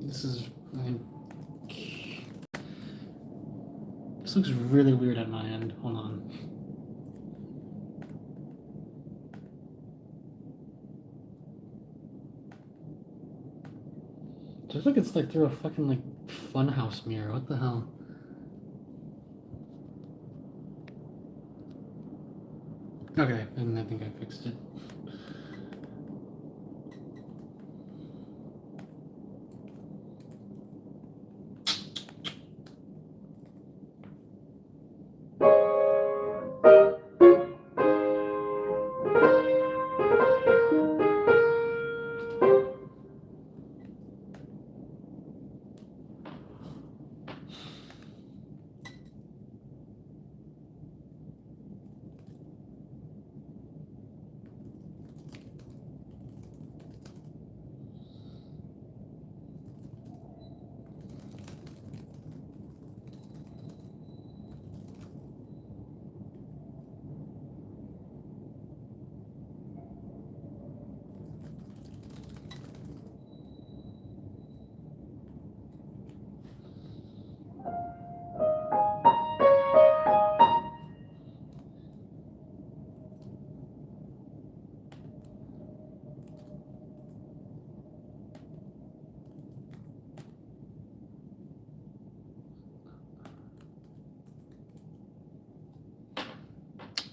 This is. This looks really weird at my end. Hold on. It looks like it's like through a fucking like funhouse mirror. What the hell? Okay, and I think I fixed it.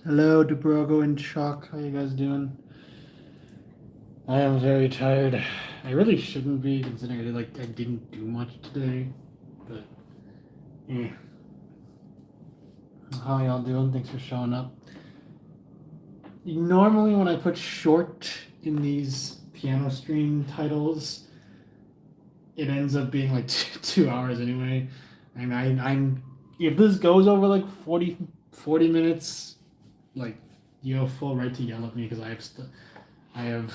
Hello, Dubrogo and Chuck. How you guys doing? I am very tired. I really shouldn't be, considering I didn't do much today. But how y'all doing? Thanks for showing up. Normally, when I put short in these piano stream titles, it ends up being like 2 hours anyway. And I'm if this goes over like 40 minutes. Like, you have full right to yell at me because I have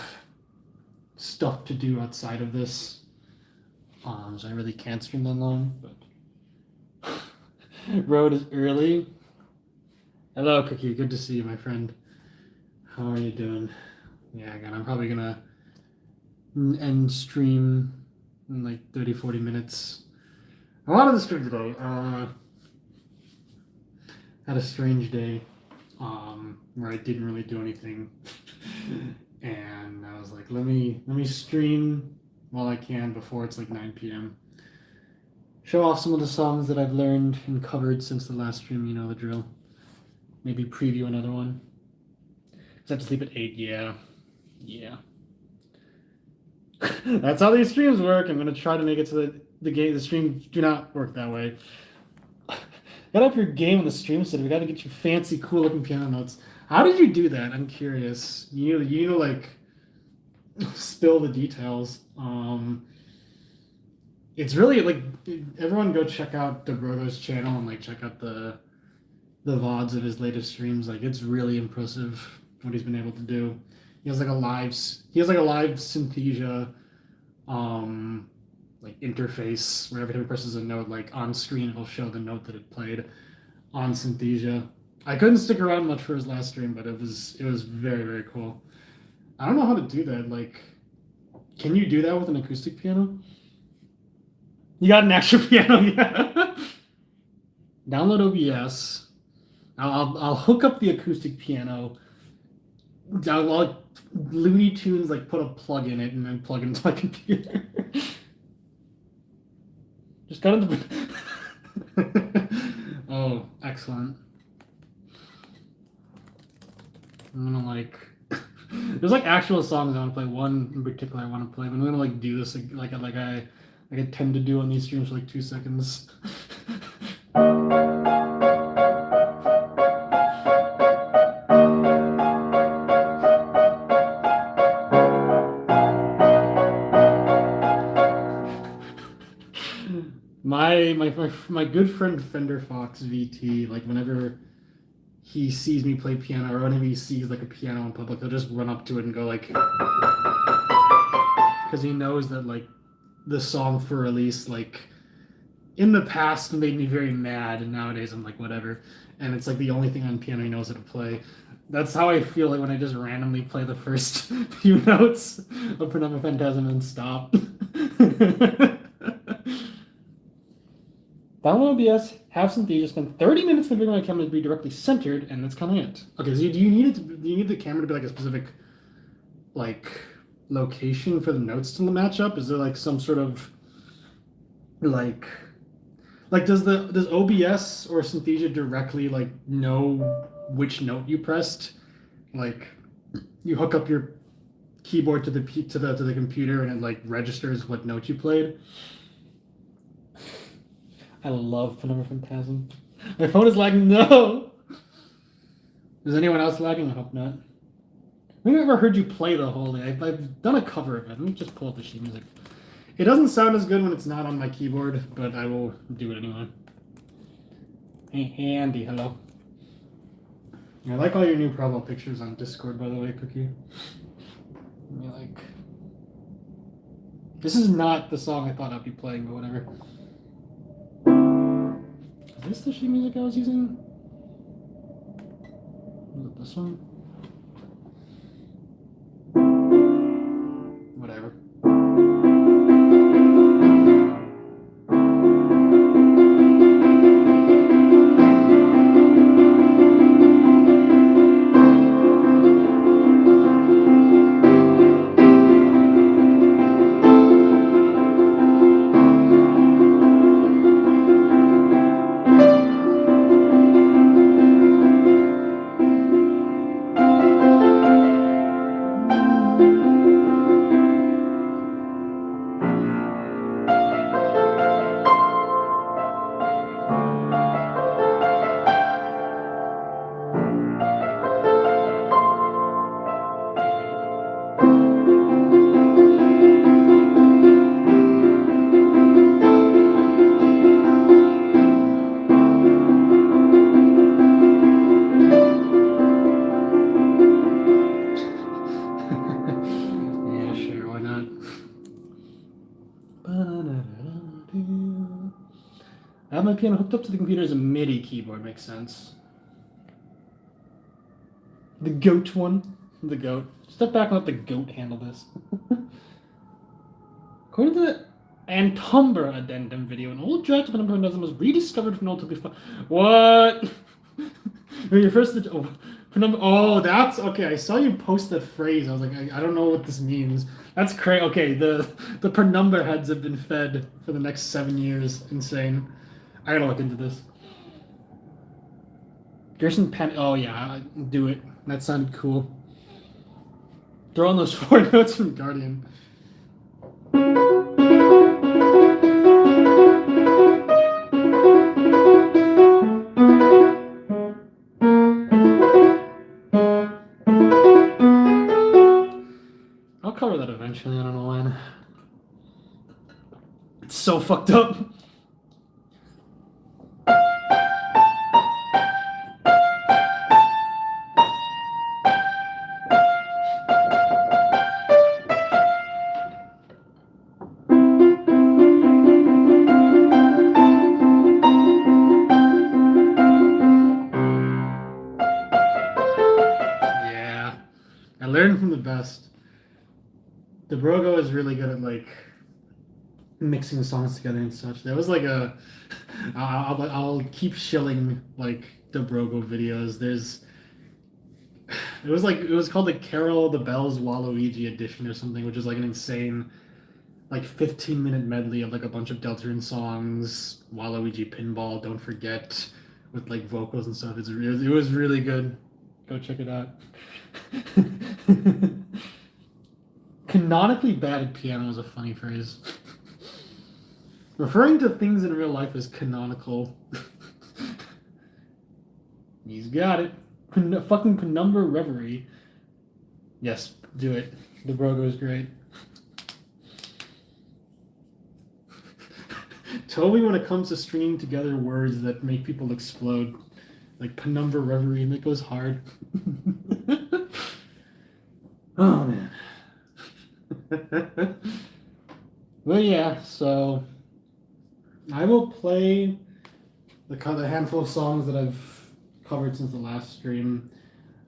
stuff to do outside of this, so I really can't stream that long. But road is early. Hello, Cookie. Good to see you, my friend. How are you doing? Yeah, again, I'm probably gonna end stream in like 30-40 minutes. A lot of the stream today. Had a strange day. Where I didn't really do anything, and I was like, let me stream while I can before it's like 9 p.m. Show off some of the songs that I've learned and covered since the last stream. You know the drill. Maybe preview another one. Cause I have to sleep at 8. Yeah. That's how these streams work. I'm gonna try to make it so that the streams do not work that way. Got up your game on the stream today. We got to get you fancy, cool looking piano notes. How did you do that? I'm curious. You like spill the details. It's really like everyone go check out Dubrogo's channel and like check out the VODs of his latest streams. Like, it's really impressive what he's been able to do. He has like a live Synthesia like interface where every time he presses a note, like on screen it'll show the note that it played on Synthesia. I couldn't stick around much for his last stream, but it was very, very cool. I don't know how to do that. Like, can you do that with an acoustic piano? You got an actual piano, yeah. Download OBS. I'll hook up the acoustic piano. I'll Looney Tunes like put a plug in it and then plug it into my computer. Just got into Oh, excellent. I'm gonna like there's like actual songs I want to play. One in particular I want to play, but I'm gonna like do this like I tend to do on these streams for like 2 seconds. My good friend Fender Fox VT, like whenever he sees me play piano or whenever he sees like a piano in public, he'll just run up to it and go like, because he knows that like the song for release like in the past made me very mad, and nowadays I'm like whatever, and it's like the only thing on piano he knows how to play. That's how I feel like when I just randomly play the first few notes of Penumbra Phantasm and stop. Download OBS, have Synthesia, spend 30 minutes configuring my camera to be directly centered, and that's kind of it. Okay, so do you need it to, do you need the camera to be like a specific like location for the notes to match up? Is there like some sort of like does OBS or Synthesia directly like know which note you pressed? Like you hook up your keyboard to the computer and it like registers what note you played. I love Penumbra Phantasm. My phone is lagging. No. Is anyone else lagging? I hope not. I've never heard you play the whole thing. I've done a cover of it. Let me just pull up the sheet music. It doesn't sound as good when it's not on my keyboard, but I will do it anyway. Hey Andy, hello. I like all your new profile pictures on Discord, by the way, Cookie. This is not the song I thought I'd be playing, but whatever. Is this the sheet music I was using? Is it this one? Whatever. I have my piano hooked up to the computer as a MIDI keyboard, makes sense. The goat one. The goat. Step back and let the goat handle this. According to the Antumbra addendum video, an old draft of Penumbra Phantasm was rediscovered from an old. What? Your first. Penumbra. Oh, that's okay. I saw you post that phrase. I was like, I don't know what this means. That's crazy. Okay, the Penumbra heads have been fed for the next 7 years. Insane. I gotta look into this. Gerson Penn. Oh yeah, do it. That sounded cool. Throw on those 4 notes from Guardian. I'll cover that eventually. I don't know when. It's so fucked up. Learn from the best. Dobrogo is really good at like mixing songs together and such. There was like a I'll keep shilling like Dobrogo videos. It was called the Carol the Bells Waluigi edition or something, which is like an insane like 15-minute medley of like a bunch of Deltarune songs, Waluigi Pinball, Don't Forget, with like vocals and stuff. It was really good. Go check it out. Canonically bad at piano is a funny phrase. Referring to things in real life as canonical. He's got it. Fucking Penumbra Reverie. Yes, do it. The Brogo is great. Totally when it comes to stringing together words that make people explode. Like Penumbra Reverie, and it goes hard. Oh, man. Well, yeah, so I will play the handful of songs that I've covered since the last stream.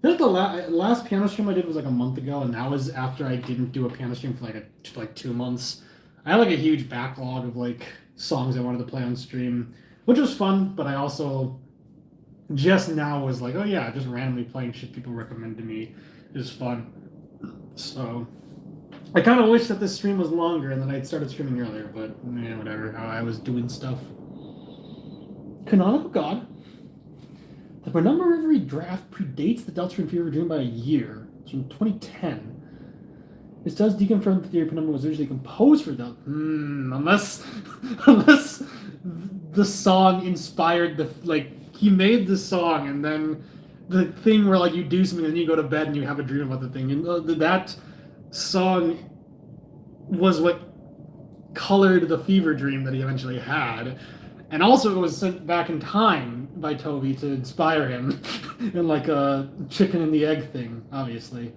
I think the last piano stream I did was like a month ago, and that was after I didn't do a piano stream for like 2 months. I had like a huge backlog of like songs I wanted to play on stream. which was fun. But I also just now was like, oh yeah, just randomly playing shit people recommend to me is fun. So I kind of wish that this stream was longer and that I'd started streaming earlier, but yeah, whatever. I was doing stuff. Canonical God. The Penumbra Reverie draft predates the Deltarune Fever Dream by a year. It's from 2010. This does deconfirm the theory Penumbra was originally composed for Deltarune. Unless the song inspired the he made the song and then the thing where like you do something and then you go to bed and you have a dream about the thing and that song was what colored the fever dream that he eventually had. And also, it was sent back in time by Toby to inspire him in like a chicken and the egg thing, obviously.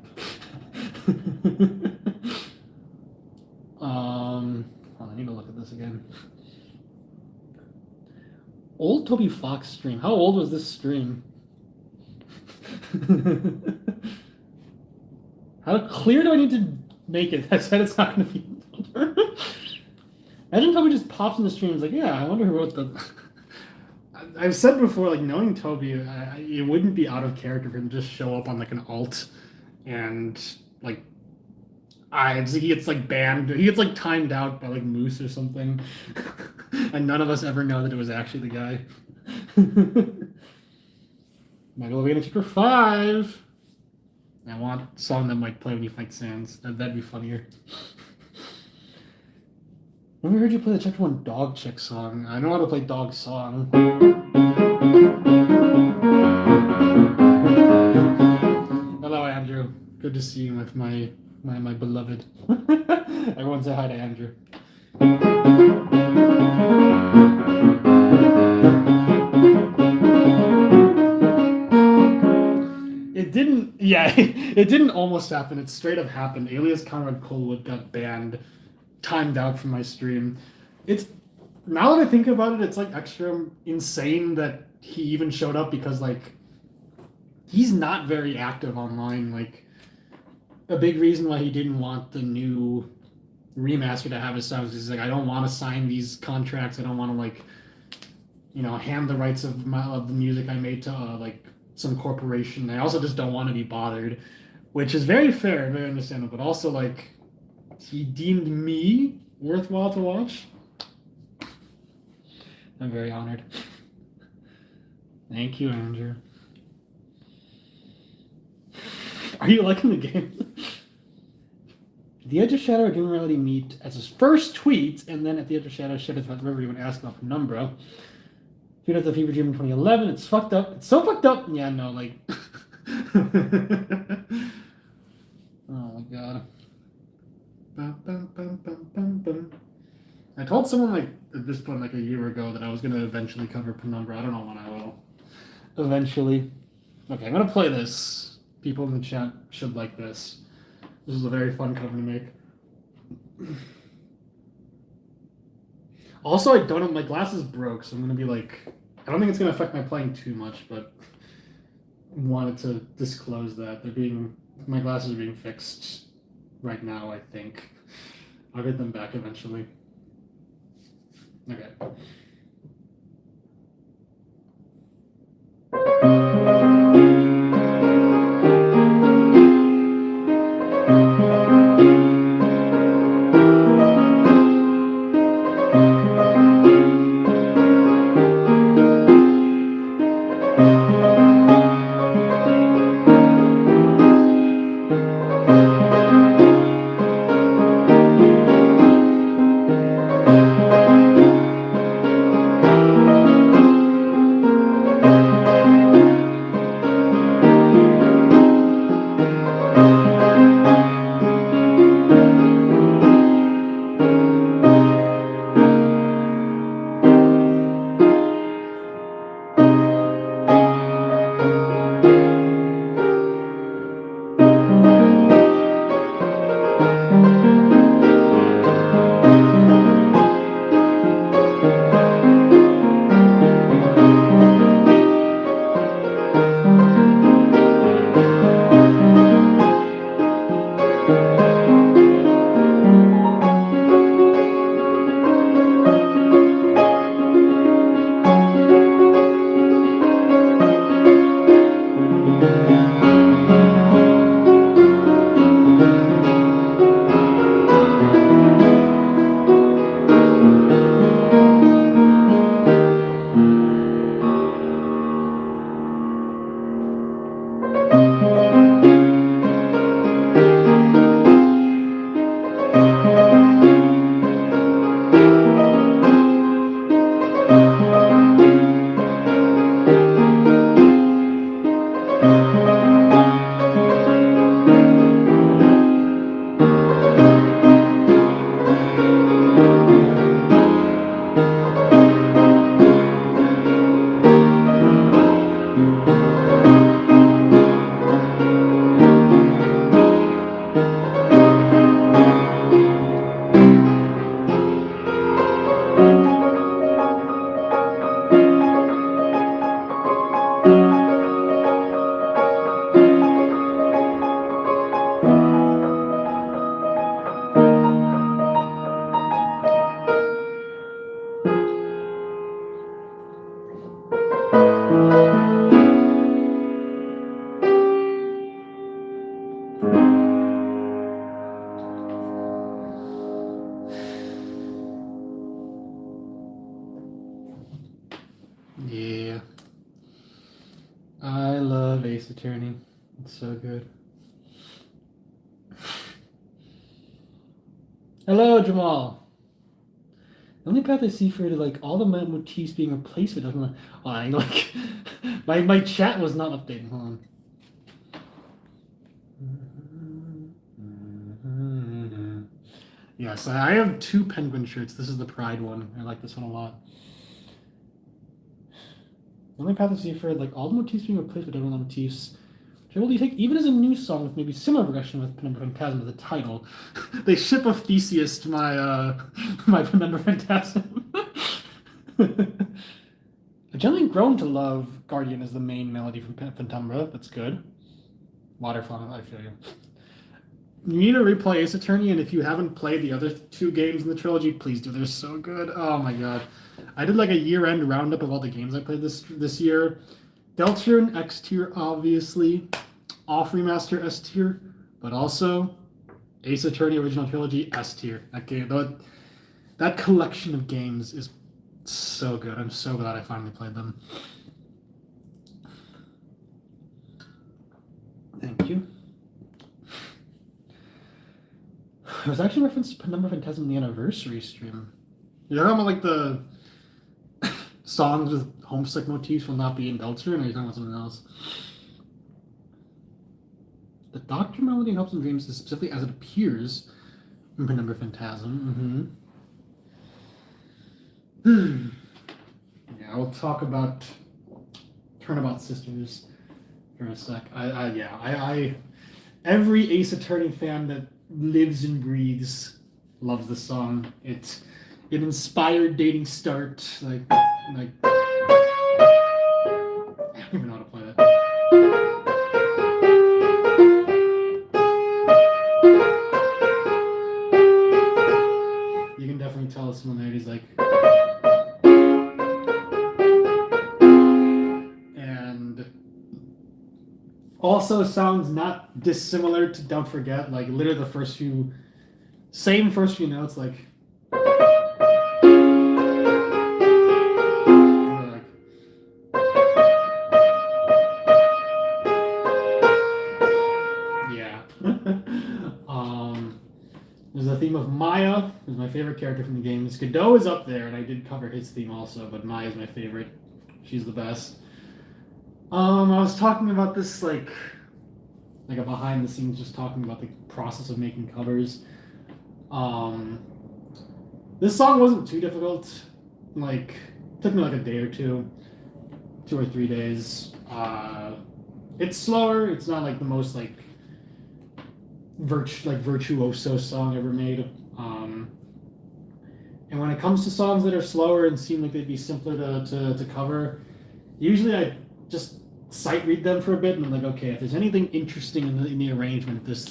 Hold on, I need to look at this again. Old Toby Fox stream. How old was this stream? How clear do I need to make it? I said it's not going to be older. Imagine Toby just pops in the stream and is like, yeah, I wonder who wrote the... I've said before, like, knowing Toby, it wouldn't be out of character for him to just show up on, like, an alt and, like, he gets, like, banned. He gets, like, timed out by, like, Moose or something. And none of us ever know that it was actually the guy. Megalovania Chapter 5! I want a song that might play when you fight Sans. That'd be funnier. When we heard you play the Chapter 1 Dog Chick song, I know how to play Dog Song. Hello, Andrew. Good to see you with my beloved. Everyone say hi to Andrew. It didn't, yeah, it didn't almost happen. It straight up happened. Alias Conrad Colewood got banned, timed out from my stream. It's, now that I think about it, it's like extra insane that he even showed up because like he's not very active online. Like a big reason why he didn't want the new remaster to have his songs is like, I don't want to sign these contracts. I don't want to like, hand the rights of the music I made to like some corporation. I also just don't want to be bothered, which is very fair and very understandable. But also like, he deemed me worthwhile to watch. I'm very honored. Thank you, Andrew. Are you liking the game? The Edge of Shadow or Doom Reality meet as his first tweet, and then at the Edge of Shadow, Shadows about the river, even ask about Penumbra. Tweet out the Fever Dream in 2011. It's fucked up. It's so fucked up. Yeah, no, like. Oh my god. I told someone like at this point like a year ago that I was gonna eventually cover Penumbra. I don't know when I will. Eventually. Okay, I'm gonna play this. People in the chat should like this. This is a very fun cover to make. Also, I don't have my glasses broke, so I'm gonna be like, I don't think it's gonna affect my playing too much, but wanted to disclose that my glasses are being fixed right now. I think I'll get them back eventually. Okay. Yeah. I love Ace Attorney. It's so good. Hello, Jamal. The only path I see for like all the motifs being replaced with doesn't like my chat was not updating. Hold on. Yes, I have 2 penguin shirts. This is the Pride one. I like this one a lot. The only path I see for like all the motifs being replaced with different motifs. Which will you take even as a new song with maybe similar progression with Penumbra Phantasm as the title. They ship a Theseus to my my Penumbra Phantasm. I've generally grown to love Guardian as the main melody from Penumbra. That's good. Waterfall, I feel you. You need to replay Ace Attorney, and if you haven't played the other 2 games in the trilogy, please do. They're so good. Oh my god. I did like a year-end roundup of all the games I played this year. Deltarune X tier, obviously. Off Remaster S tier, but also Ace Attorney Original Trilogy S tier. That game, that collection of games is so good. I'm so glad I finally played them. Thank you. I was actually referenced Penumbra Phantasm in the anniversary stream. You're talking about like the songs with homesick motifs will not be in Deltarune, or are you talking about something else? The Doctor melody in Hopes and Dreams is specifically as it appears in Penumbra Phantasm. Yeah, we'll talk about Turnabout Sisters for a sec. I every Ace Attorney fan that lives and breathes loves the song. It inspired dating start. Like I don't even know how to play that. You can definitely tell the similarities, like, and also sounds not dissimilar to Don't Forget. Like literally the first few notes, like. Yeah. There's the theme of Maya, who's my favorite character from the games. Godot is up there, and I did cover his theme also, but Maya's my favorite. She's the best. I was talking about this like a behind the scenes, just talking about the process of making covers. This song wasn't too difficult. Like, it took me like a day or 2 or 3 days. It's slower. It's not like the most like virtuoso song ever made. And when it comes to songs that are slower and seem like they'd be simpler to cover, usually I just sight read them for a bit and I'm like, okay, if there's anything interesting in the arrangement, if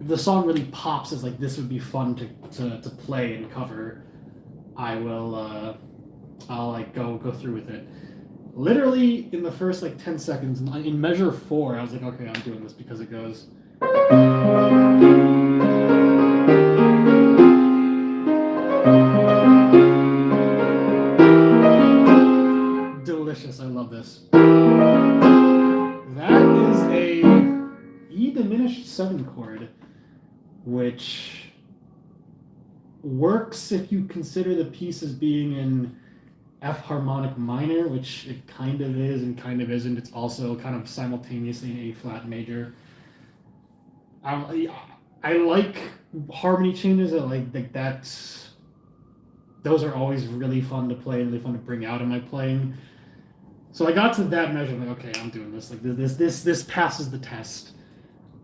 the song really pops as like this would be fun to play and cover, I'll like go through with it. Literally in the first like 10 seconds in measure 4, I was like, okay, I'm doing this because it goes. Delicious. I love this. That is a E diminished 7 chord, which works if you consider the piece as being in F harmonic minor, which it kind of is and kind of isn't. It's also kind of simultaneously in A flat major. I like harmony changes. I like that. Those are always really fun to play, really fun to bring out in my playing. So I got to that measure. I'm like, okay, I'm doing this. Like this passes the test.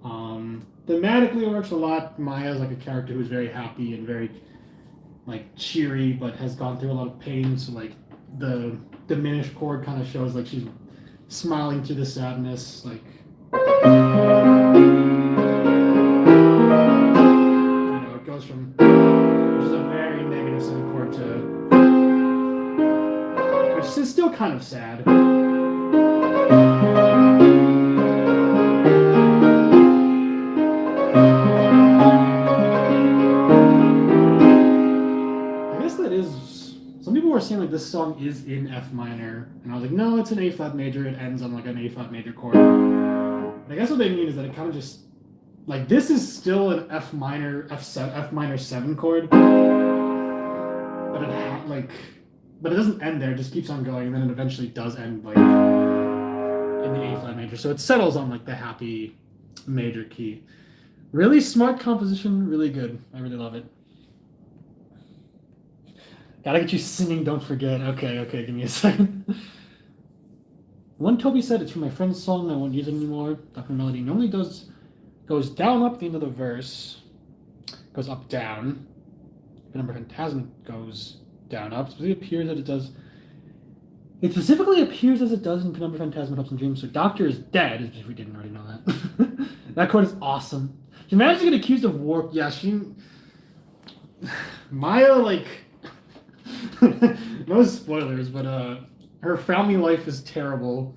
Thematically, it works a lot. Maya's like a character who's very happy and very like cheery, but has gone through a lot of pain. So like the diminished chord kind of shows like she's smiling through the sadness. Like. It goes from just a very negative 7 chord to, which is still kind of sad. I guess that is. Some people were were saying like this song is in F minor, and I was like, no, it's an A flat major. It ends on like an A flat major chord. But I guess what they mean is that it kind of just like this is still an F minor 7 chord, but but it doesn't end there. It just keeps on going, and then it eventually does end like in the A flat major. So it settles on like the happy major key. Really smart composition, really good. I really love it. Gotta get you singing, don't forget. Okay, give me a second. One Toby said, it's from my friend's song, I won't use it anymore. Dr. Melody normally goes down up at the end of the verse, goes up down. Penumbra Phantasm goes down up. It specifically appears as it does in Penumbra Phantasm Hopes and Dreams. So Doctor is dead, if we didn't already know that. That chord is awesome. She managed to get accused of war. Yeah, Maya, like, no spoilers, but her family life is terrible.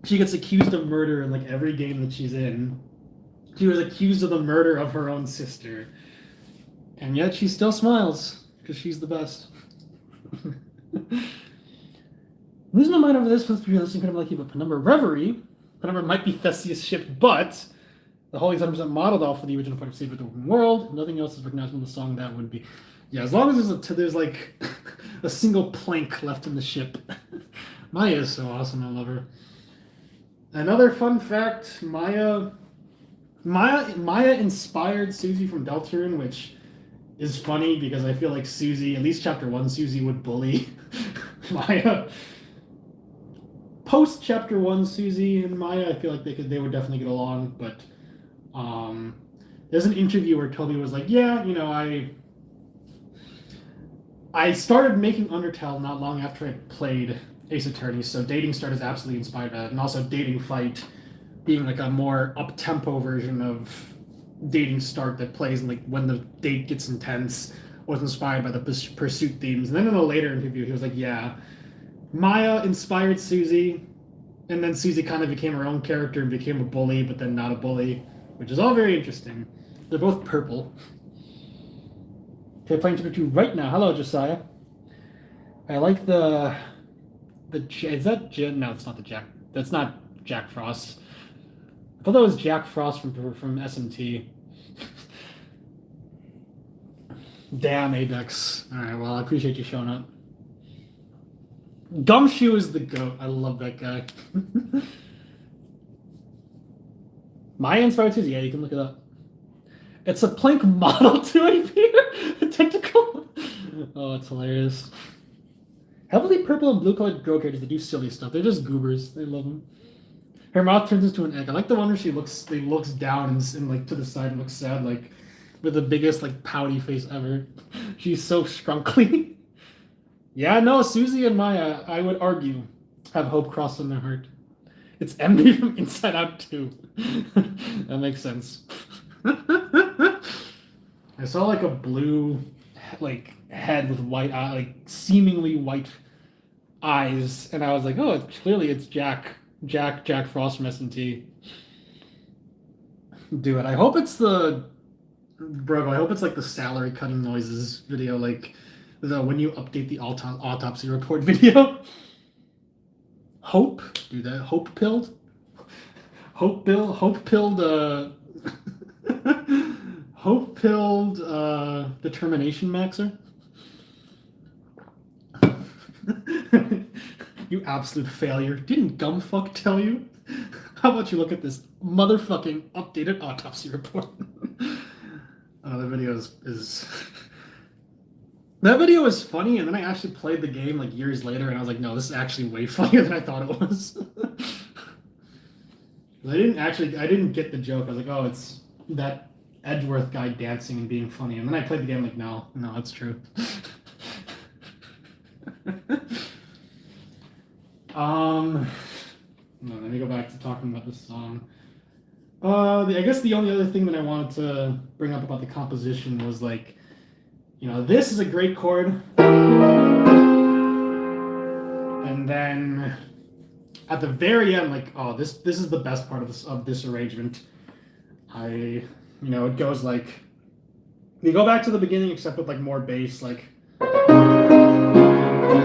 She gets accused of murder in like every game that she's in. She was accused of the murder of her own sister. And yet she still smiles, because she's the best. Losing my mind over this with listening to like but Penumbra Reverie. Penumbra might be Theseus' ship, but the whole is 100% modeled off of the original point of Save the Open World. Nothing else is recognizable in the song. That would be, yeah. As long as there's like a single plank left in the ship. Maya is so awesome. I love her. Another fun fact: Maya inspired Susie from Deltarune, which is funny because I feel like Susie, at least chapter 1, Susie would bully Maya. Post chapter 1, Susie and Maya, I feel like they would definitely get along, but there's an interview where Toby was like, yeah, you know, I started making Undertale not long after I played Ace Attorney, so Dating Start is absolutely inspired by that, and also Dating Fight being like a more up-tempo version of Dating Start that plays like when the date gets intense, was inspired by the pursuit themes. And then in a later interview, he was like, yeah, Maya inspired Susie, and then Susie kind of became her own character and became a bully, but then not a bully, which is all very interesting. They're both purple. Okay, playing chapter 2 right now. Hello, Josiah. I like the is that no, it's not the Jack. That's not Jack Frost. I thought that was Jack Frost from SMT. Damn, Apex. All right, well, I appreciate you showing up. Gumshoe is the GOAT. I love that guy. Maya inspired Susie. Yeah, you can look it up. It's a plank model to a tentacle. Oh, it's hilarious. Heavily purple and blue colored girl characters that do silly stuff. They're just goobers. I love them. Her mouth turns into an egg. I like the one where she looks down and like to the side and looks sad, like with the biggest like pouty face ever. She's so scrunkly. Yeah, no, Susie and Maya, I would argue, have hope crossed in their heart. It's envy from Inside Out too. That makes sense. I saw like a blue like head with white eye, like seemingly white eyes, and I was like, oh, clearly it's Jack Frost from SMT. Do it. I hope it's I hope it's like the salary cutting noises video, like the when you update the autopsy report video. Hope, do that. Hope pilled determination maxer. You absolute failure. Didn't Gumfuck tell you? How about you look at this motherfucking updated autopsy report? The video is that video was funny, and then I actually played the game like years later, and I was like, no, this is actually way funnier than I thought it was. I didn't get the joke. I was like, oh, it's that Edgeworth guy dancing and being funny, and then I played the game like, no, that's true. No, let me go back to talking about this song. I guess the only other thing that I wanted to bring up about the composition was like, you know, this is a great chord, and then at the very end, like, oh, this is the best part of this arrangement. It goes like, you go back to the beginning except with like more bass, like. Oh,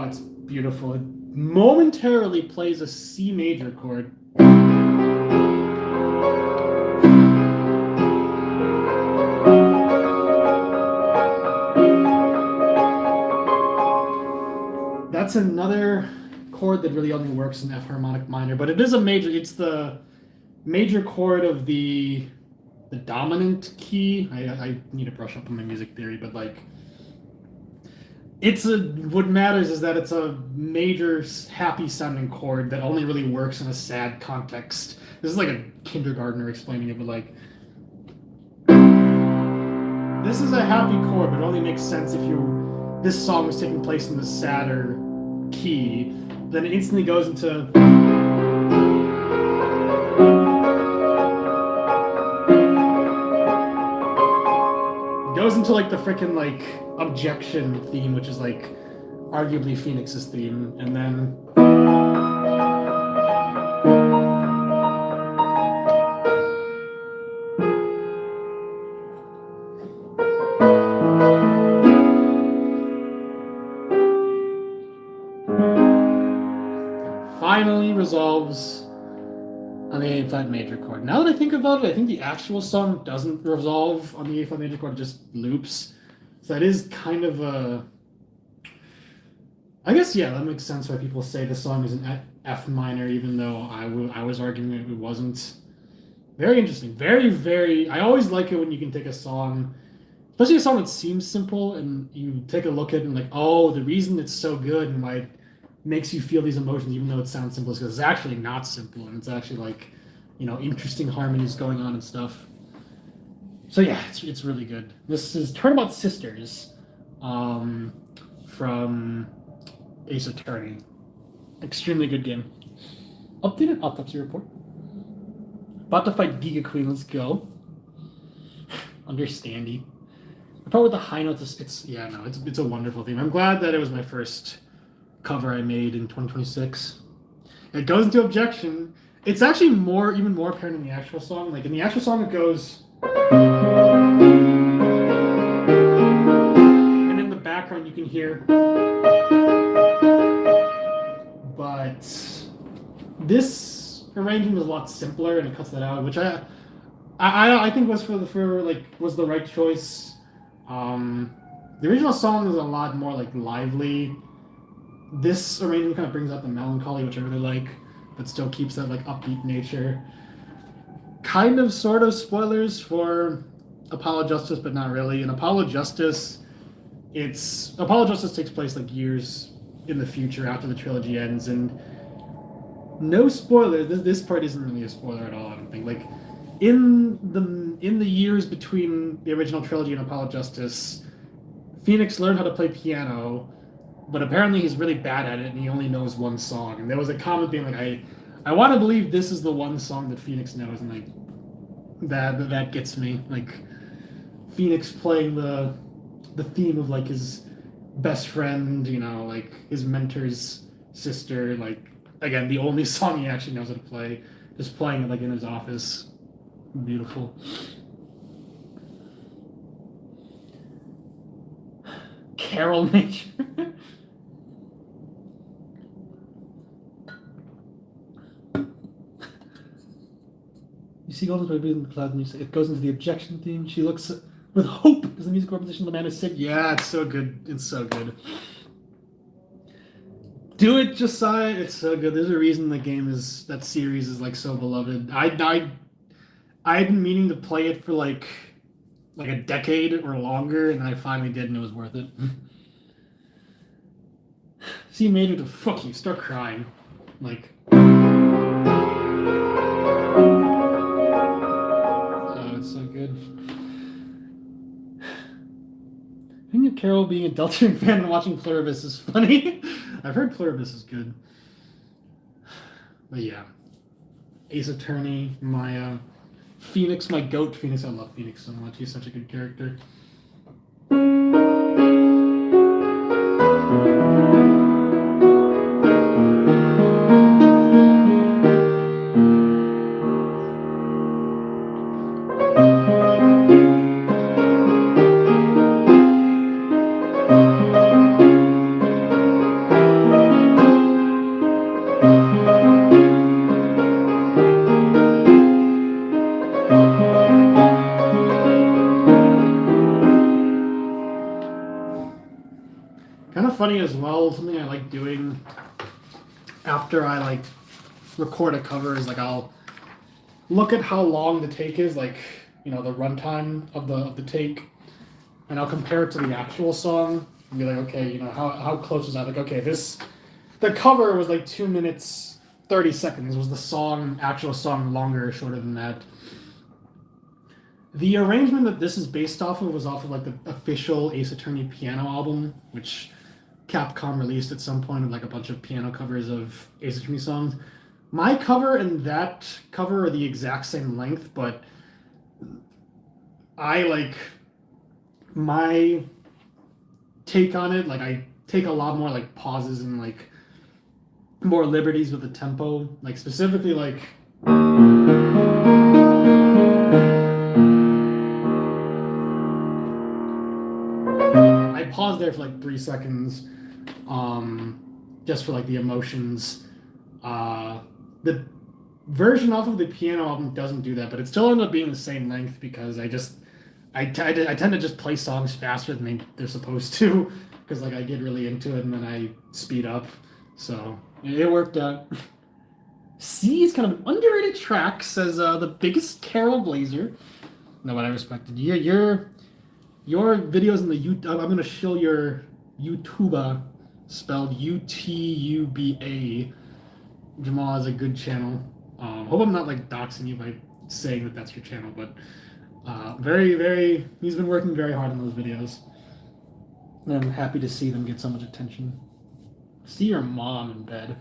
it's beautiful. It momentarily plays a C major chord. That's another chord that really only works in F harmonic minor, but it is a major. It's the major chord of the dominant key. I need to brush up on my music theory, but like what matters is that it's a major happy sounding chord that only really works in a sad context. This is like a kindergartner explaining it, but like this is a happy chord, but it only makes sense if this song was taking place in the sadder key. Then it instantly goes into like the freaking like objection theme, which is like arguably Phoenix's theme, and then finally resolves on the A flat major chord. Now that I think about it, I think the actual song doesn't resolve on the A flat major chord, it just loops. So that is kind of a. I guess, yeah, that makes sense why people say the song is an F minor, even though I was arguing it wasn't. Very interesting. Very, very. I always like it when you can take a song, especially a song that seems simple, and you take a look at it and, like, oh, the reason it's so good and why it makes you feel these emotions, even though it sounds simple, is because it's actually not simple, and it's actually, like, interesting harmonies going on and stuff. So, yeah, it's really good. This is Turnabout Sisters from Ace Attorney. Extremely good game. Updated autopsy report. About to fight Giga Queen. Let's go. Understandy. The part with the high notes it's a wonderful theme. I'm glad that it was my first cover I made in 2026. It goes into objection. It's actually even more apparent in the actual song. Like in the actual song, it goes, and in the background you can hear. But this arrangement is a lot simpler, and it cuts that out, which I think was was the right choice. The original song is a lot more like lively. This arrangement kind of brings out the melancholy, which I really like, but still keeps that like upbeat nature. Kind of, sort of spoilers for Apollo Justice, but not really. In Apollo Justice takes place like years in the future after the trilogy ends, and no spoiler. This part isn't really a spoiler at all. I don't think. Like in the years between the original trilogy and Apollo Justice, Phoenix learned how to play piano, but apparently he's really bad at it, and he only knows one song. And there was a comment being like, I want to believe this is the one song that Phoenix knows, and like that gets me. Like Phoenix playing the theme of like his best friend, like his mentor's sister, like again the only song he actually knows how to play, just playing it like in his office. Beautiful. Carol Nature. You see all this by being in the cloud, and it goes into the objection theme. She looks with hope as the musical representation of the man is sick. Yeah, it's so good. It's so good. Do it, Josiah. It's so good. There's a reason that series is like so beloved. I'd been meaning to play it for like a decade or longer, and I finally did, and it was worth it. C major to fuck you. Start crying. Like. Oh, it's so good. I think Carol being a Deltarune fan and watching Pluribus is funny. I've heard Pluribus is good. But yeah. Ace Attorney, my Phoenix, my goat Phoenix. I love Phoenix so much. He's such a good character. funny as well. Something I like doing after I like record a cover is like I'll look at how long the take is, like the runtime of the take, and I'll compare it to the actual song and be like, okay, how close is that? Like, okay, the cover was like 2 minutes 30 seconds. Was the actual song longer or shorter than that? The arrangement that this is based off of was off of like the official Ace Attorney piano album, which Capcom released at some point of like a bunch of piano covers of Ace Attorney songs. My cover and that cover are the exact same length, but I like my take on it. Like I take a lot more like pauses and like more liberties with the tempo. Like specifically like I pause there for like 3 seconds, just for like the emotions. The version off of the piano album doesn't do that, but it still ended up being the same length because I tend to just play songs faster than they're supposed to because like I get really into it and then I speed up. So it worked out. C is kind of an underrated track, says the biggest Carol Blazer. No, but I respected you. Your videos in the YouTube. I'm gonna show your YouTuber spelled Utuba. Jamal has a good channel. Hope I'm not like doxing you by saying that that's your channel, but he's been working very hard on those videos. And I'm happy to see them get so much attention. See your mom in bed.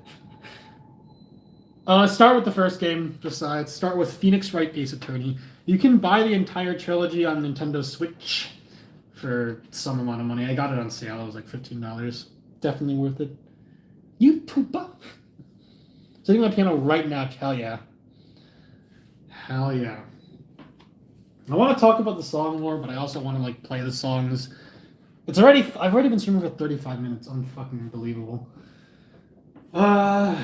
Start with the first game. Just start with Phoenix Wright Ace Attorney. You can buy the entire trilogy on Nintendo Switch for some amount of money. I got it on sale. It was like $15. Definitely worth it. YouTuber. Sitting on my piano right now. Hell yeah. Hell yeah. I want to talk about the song more, but I also want to like play the songs. I've already been streaming for 35 minutes. Unfucking unbelievable. I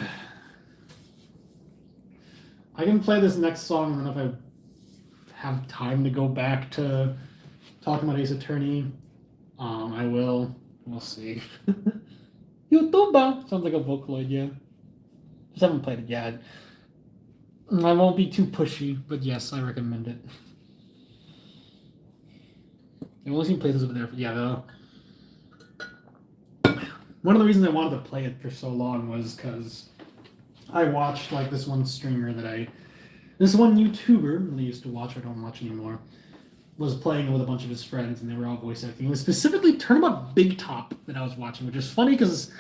can play this next song, and then if I have time to go back to talking about Ace Attorney, I will. We'll see. YouTuber sounds like a Vocaloid, yeah. Just haven't played it yet. I won't be too pushy, but yes, I recommend it. I've only seen places over there. One of the reasons I wanted to play it for so long was because I watched like this one YouTuber that I used to watch, I don't watch anymore, was playing it with a bunch of his friends, and they were all voice acting. It was specifically Turnabout Big Top that I was watching, which is funny because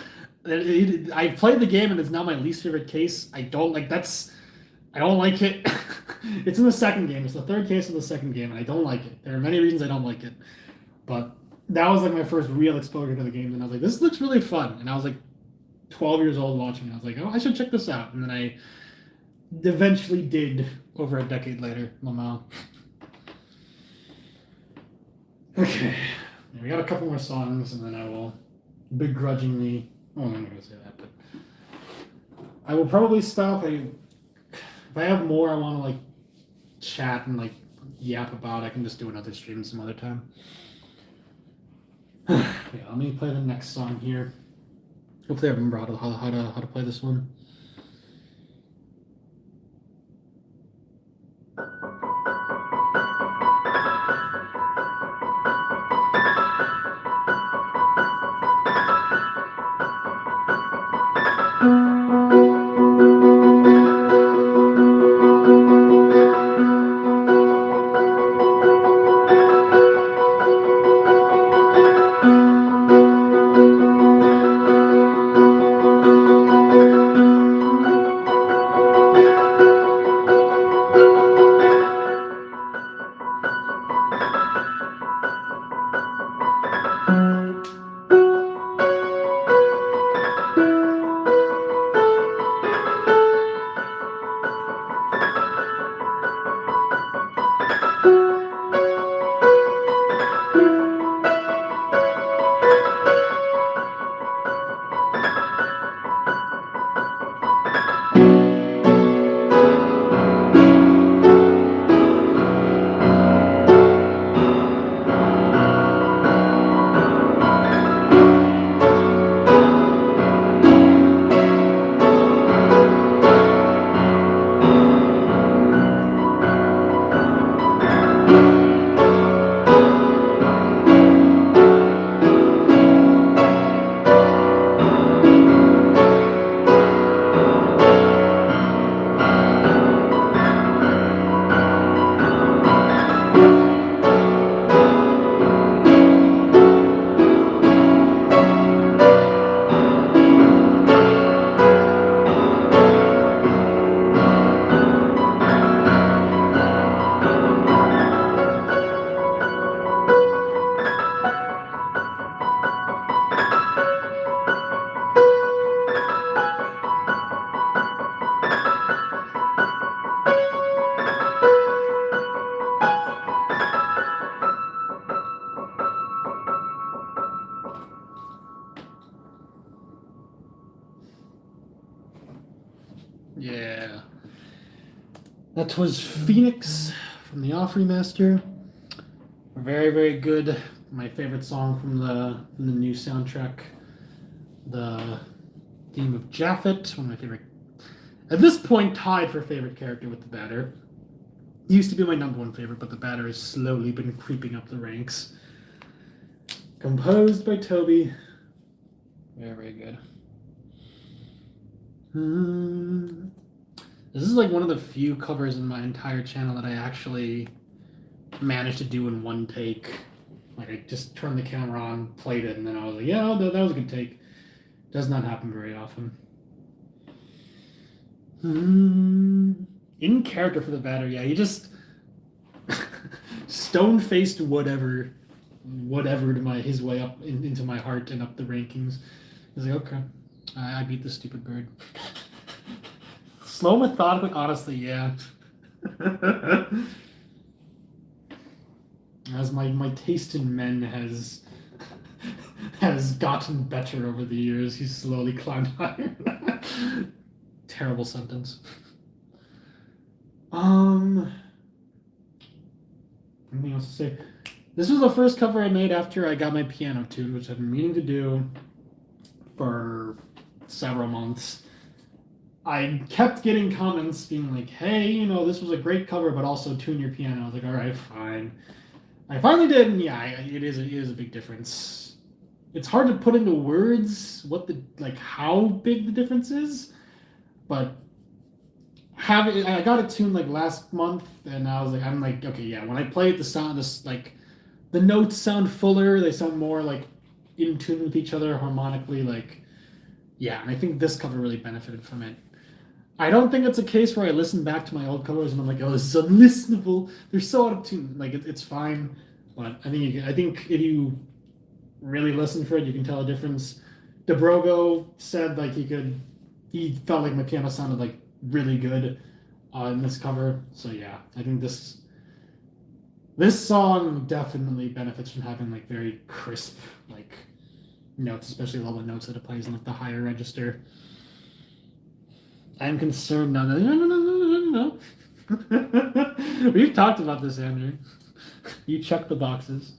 I played the game and it's now my least favorite case. I don't like it. It's in the second game. It's the third case of the second game, and I don't like it. There are many reasons I don't like it, but that was like my first real exposure to the game, and I was like, this looks really fun. And I was like 12 years old watching it. I was like, oh, I should check this out. And then I eventually did over a decade later. Mama. Okay. We got a couple more songs, and then I will begrudgingly. Oh, I'm not going to say that, but I will probably stop. If I have more I want to like chat and like yap about, I can just do another stream some other time. Yeah, let me play the next song here. Hopefully I remember how to play this one. That was Phoenix from the Off remaster. Very, very good. My favorite song from the new soundtrack. The theme of Japhet, one of my favorite. At this point, tied for favorite character with the Batter. Used to be my number one favorite, but the Batter has slowly been creeping up the ranks. Composed by Toby. Very, very good. This is like one of the few covers in my entire channel that I actually managed to do in one take. Like, I just turned the camera on, played it, and then I was like, yeah, that was a good take. Does not happen very often. In character for the Batter, yeah, he just stone-faced whatever his way up into my heart and up the rankings. He's like, okay, I beat this stupid bird. Slow, methodically, honestly, yeah. As my taste in men has gotten better over the years, he's slowly climbed higher. Terrible sentence. Anything else to say? This was the first cover I made after I got my piano tuned, which I've been meaning to do for several months. I kept getting comments being like, hey, you know, this was a great cover, but also tune your piano. I was like, all right, fine. I finally did, and yeah, it is a big difference. It's hard to put into words how big the difference is, but I got it tuned like last month, and I'm like, okay, yeah. When I play it, the notes sound fuller. They sound more like in tune with each other harmonically. Like, yeah, and I think this cover really benefited from it. I don't think it's a case where I listen back to my old covers and I'm like, oh, this is unlistenable. They're so out of tune. Like, it's fine, but I think if you really listen for it, you can tell a difference. DeBrogo said like he felt like my piano sounded like really good in this cover. So yeah, I think this song definitely benefits from having like very crisp like notes, especially all the notes that it plays in like the higher register. I'm concerned now that no. We've talked about this, Andrew. You check the boxes.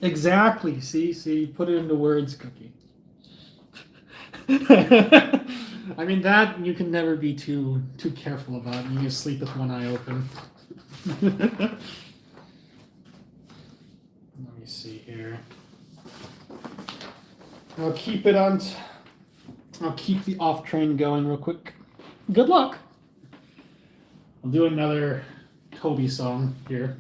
Exactly. See, put it into words, Cookie. I mean, that you can never be too careful about. You can sleep with one eye open. Let me see here. I'll keep the off train going real quick. Good luck. I'll do another Toby song here.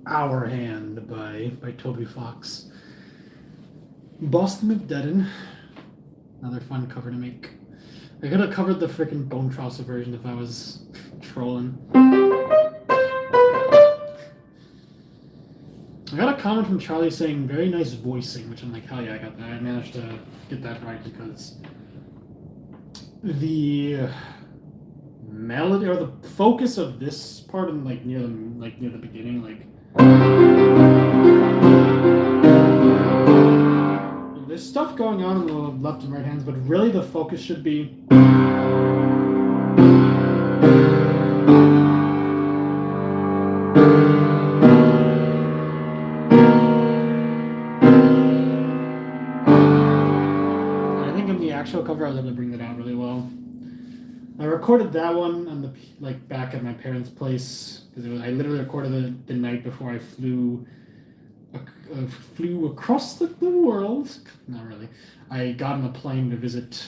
Our Hand by Toby Fox. Boston McDeadon. Another fun cover to make. I could have covered the freaking Bone Trouser version if I was trolling. I got a comment from Charlie saying very nice voicing, which I'm like, hell yeah, I got that. I managed to get that right because the melody or the focus of this part and near the beginning, there's stuff going on in the left and right hands, but really the focus should be cover. I was able to bring that out really well. I recorded that one on the back at my parents' place because I literally recorded it the night before I flew across the world. Not really. I got on a plane to visit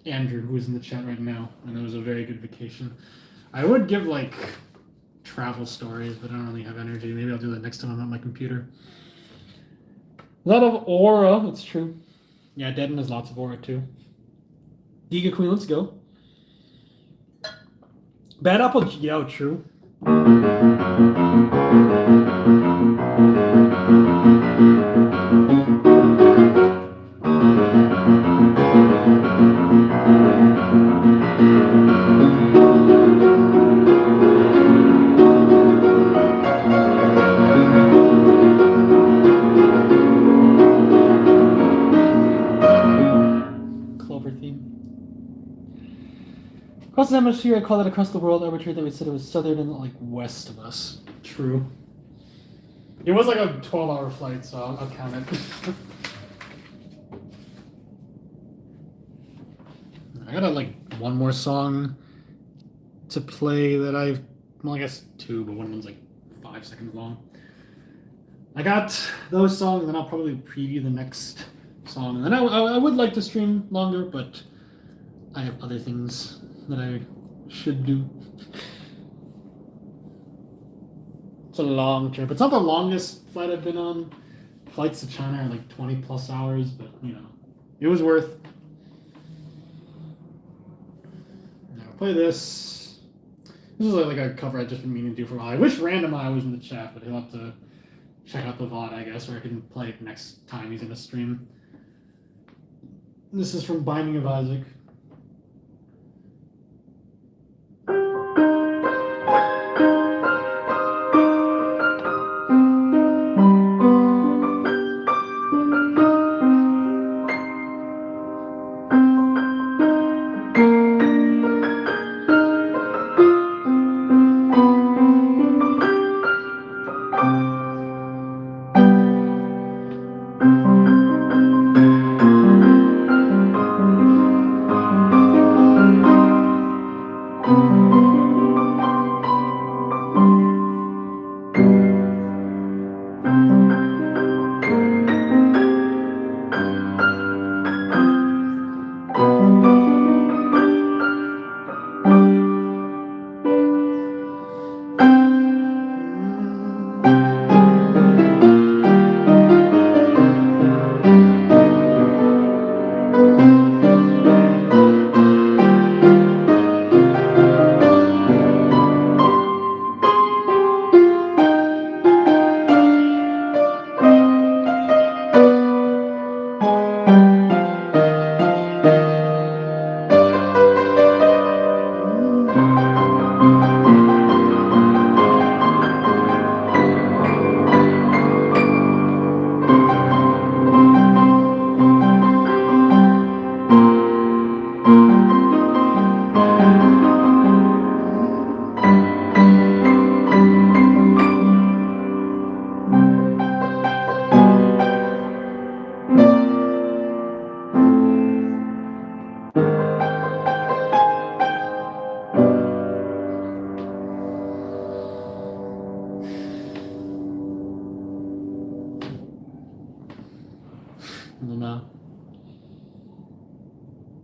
Andrew, who is in the chat right now, and it was a very good vacation. I would give travel stories, but I don't really have energy. Maybe I'll do that next time I'm at my computer. A lot of aura. That's true. Yeah, Deaden has lots of aura too. Giga Queen, let's go. Bad Apple, yeah, true. Across the hemisphere, I call it across the world. Arbitrary that we said it was southern and west of us. True. It was a 12-hour flight, so I'll count it. I got one more song to play that I guess two, but one of them's 5 seconds long. I got those songs, and then I'll probably preview the next song. And then I would like to stream longer, but I have other things that I should do. It's a long trip. It's not the longest flight I've been on. Flights to China are 20 plus hours, but it was worth. Now play this. This is a cover I've just been meaning to do for a while. I wish Random Eye was in the chat, but he'll have to check out the VOD, I guess, or I can play it next time he's in a stream. This is from Binding of Isaac.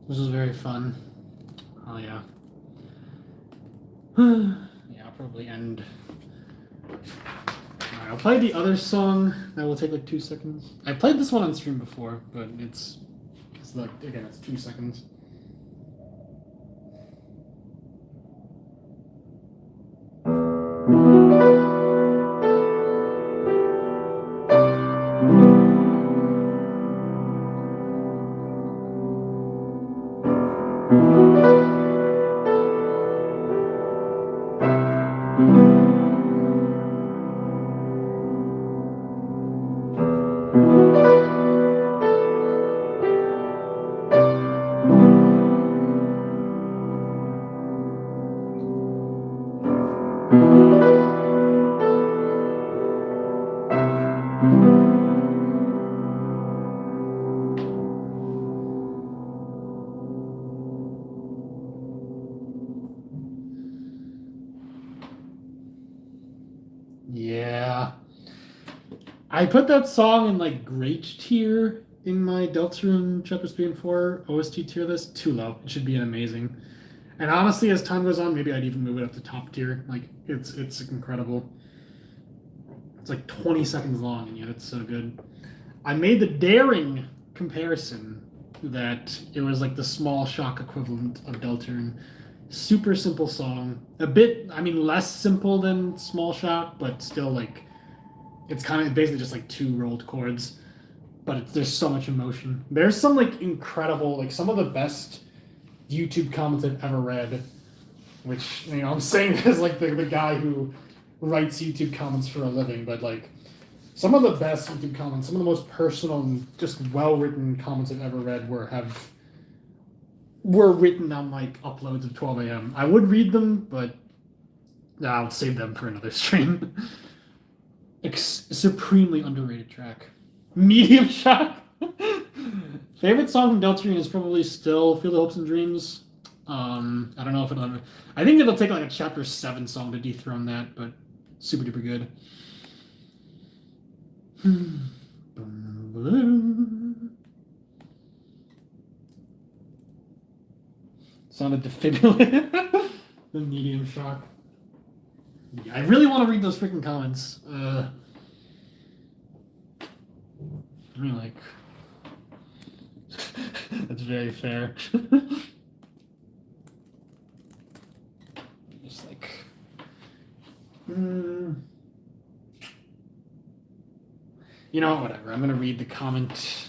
This was very fun. Oh yeah. Yeah, I'll probably end I'll play the other song. That will take like 2 seconds. I played this one on stream before, but it's like, again, it's 2 seconds. Yeah. I put that song in like great tier in my Deltarune Chapters 3 and 4 OST tier list. Too low. It should be an amazing. And honestly, as time goes on, maybe I'd even move it up to top tier. Like it's incredible. It's like 20 seconds long, and yet it's so good. I made the daring comparison that it was like the Small Shock equivalent of Deltarune. Super simple song. A bit, I mean, less simple than Small Shock, but still like it's kind of basically just like two rolled chords. But there's so much emotion. There's some like incredible, like some of the best YouTube comments I've ever read. Which, you know, I'm saying this like the guy who writes YouTube comments for a living, but like some of the best YouTube comments, some of the most personal and just well written comments I've ever read were written on like uploads of 12 a.m. I would read them, but I'll save them for another stream. Supremely underrated track. Medium Shock. Favorite song from Deltarune is probably still Field of Hopes and Dreams. I don't know if it'll ever. I think it'll take like a Chapter 7 song to dethrone that, but super duper good. Sounded defibrillated. The Medium Shock. Yeah, I really want to read those freaking comments. I mean, like, that's very fair. Just like, you know, whatever. I'm gonna read the comment.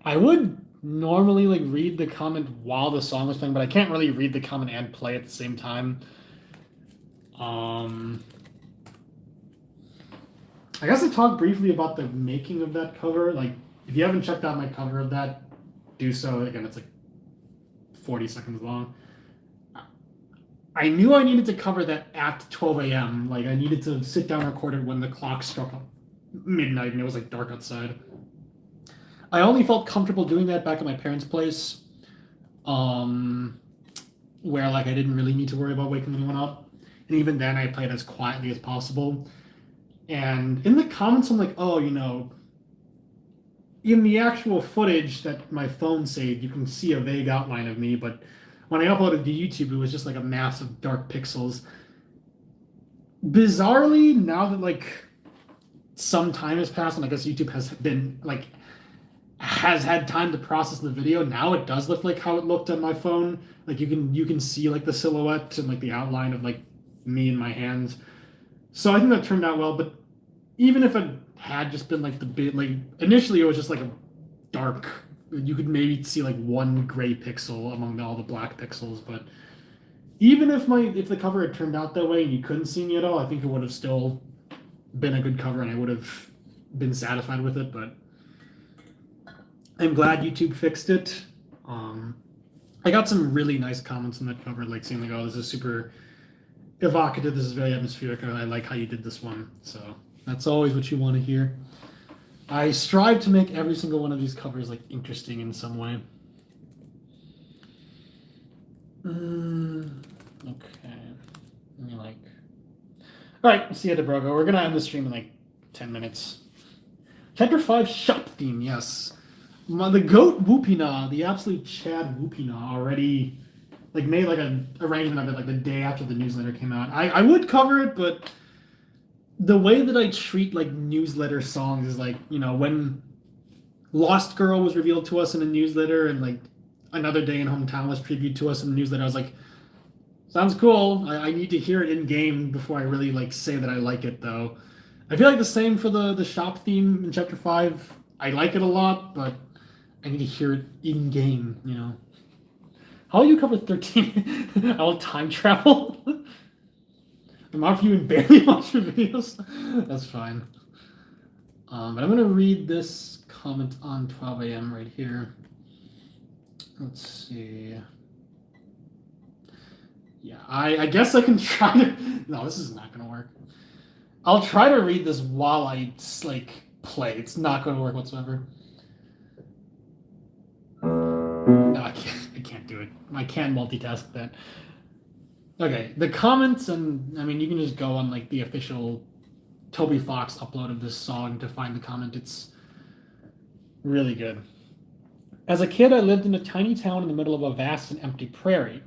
I would normally like read the comment while the song was playing, but I can't really read the comment and play at the same time. I guess I talked briefly about the making of that cover. Like, if you haven't checked out my cover of that, do so. Again, it's like 40 seconds long. I knew I needed to cover that at 12 a.m. Like, I needed to sit down and record it when the clock struck midnight and it was like dark outside. I only felt comfortable doing that back at my parents' place, where like I didn't really need to worry about waking anyone up. And even then, I played as quietly as possible. And in the comments, I'm like, oh, you know, in the actual footage that my phone saved, you can see a vague outline of me. But when I uploaded to YouTube, it was just like a mass of dark pixels. Bizarrely, now that like some time has passed, and I guess YouTube has had time to process the video. Now it does look like how it looked on my phone. Like you can see like the silhouette and like the outline of like me and my hands. So I think that turned out well. But even if it had just been like the bit, like initially it was just like a dark. You could maybe see like one gray pixel among all the black pixels. But even if the cover had turned out that way and you couldn't see me at all, I think it would have still been a good cover and I would have been satisfied with it. But I'm glad YouTube fixed it. I got some really nice comments on that cover, like saying like, "Oh, this is super evocative. This is very atmospheric. I like how you did this one." So that's always what you want to hear. I strive to make every single one of these covers like interesting in some way. Okay. Let me like. All right, see you at Brogo. We're gonna end the stream in like 10 minutes. Chapter 5 shop theme, yes. The goat Whoopina, the absolute Chad Whoopina, already like made like an arrangement of it like the day after the newsletter came out. I would cover it, but the way that I treat like newsletter songs is like, when Lost Girl was revealed to us in a newsletter and like Another Day in Hometown was previewed to us in the newsletter, I was like, sounds cool. I need to hear it in game before I really like say that I like it though. I feel like the same for the shop theme in chapter 5. I like it a lot, but I need to hear it in game. How will you cover 13? I will time travel. I'm off you and barely watch your videos. That's fine. But I'm gonna read this comment on 12 a.m. right here. Let's see. Yeah, I guess I can try to. No, this is not gonna work. I'll try to read this while I like play. It's not gonna work whatsoever. No, I can't do it. I can't multitask that. Okay, the comments, and I mean, you can just go on like the official Toby Fox upload of this song to find the comment. It's really good. As a kid, I lived in a tiny town in the middle of a vast and empty prairie.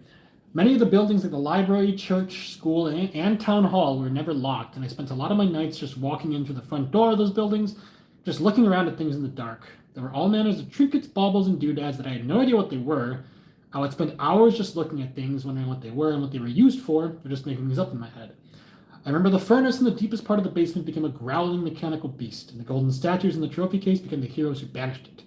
Many of the buildings like the library, church, school, and town hall were never locked, and I spent a lot of my nights just walking in through the front door of those buildings, just looking around at things in the dark. There were all manners of trinkets, baubles, and doodads that I had no idea what they were. I would spend hours just looking at things, wondering what they were and what they were used for, or just making things up in my head. I remember the furnace in the deepest part of the basement became a growling mechanical beast, and the golden statues in the trophy case became the heroes who banished it.